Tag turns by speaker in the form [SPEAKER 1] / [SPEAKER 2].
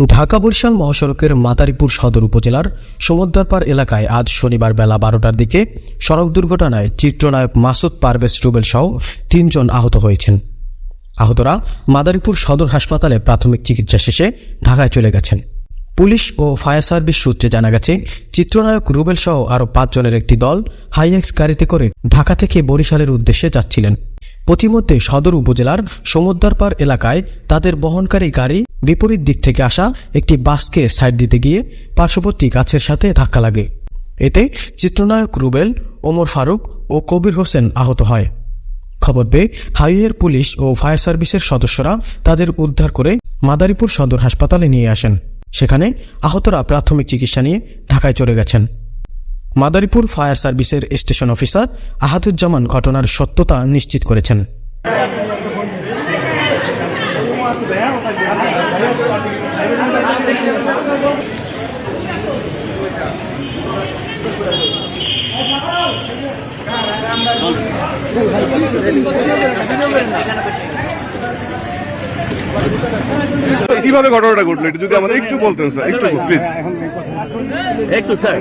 [SPEAKER 1] ঢাকা বরিশাল মহাসড়কের মাদারীপুর সদর উপজেলার সমুদ্রপাড় এলাকায় আজ শনিবার বেলা 12টার দিকে সড়ক দুর্ঘটনায় চিত্রনায়ক মাসুদ পারভেজ রুবেল সহ 3 জন আহত হয়েছেন। আহতরা মাদারীপুর সদর হাসপাতালে প্রাথমিক চিকিৎসা শেষে ঢাকায় চলে গেছেন। পুলিশ ও ফায়ার সার্ভিস সূত্রে জানা গেছে, চিত্রনায়ক রুবেল সহ আরও 5 জনের একটি দল হাইএক্স গাড়িতে করে ঢাকা থেকে বরিশালের উদ্দেশ্যে যাচ্ছিলেন। পথিমধ্যে সদর উপজেলার সমুদ্রপাড় এলাকায় তাদের বহনকারী গাড়ি বিপরীত দিক থেকে আসা একটি বাসকে সাইড দিতে গিয়ে পার্শ্ববর্তী গাছের সাথে ধাক্কা লাগে। এতে চিত্রনায়ক রুবেল, ওমর ফারুক ও কবির হোসেন আহত হয়। খবর পেয়ে হাইওয়ের পুলিশ ও ফায়ার সার্ভিসের সদস্যরা তাদের উদ্ধার করে মাদারীপুর সদর হাসপাতালে নিয়ে আসেন। সেখানে আহতরা প্রাথমিক চিকিৎসা নিয়ে ঢাকায় চলে গেছেন। মাদারীপুর ফায়ার সার্ভিসের স্টেশন অফিসার আহাদুজ্জামান ঘটনার সত্যতা নিশ্চিত করেছেন।
[SPEAKER 2] কিভাবে ঘটনাটা ঘটলো একটু যদি আমাদের একটু বলতেন স্যার, একটু প্লিজ।
[SPEAKER 3] একটু স্যার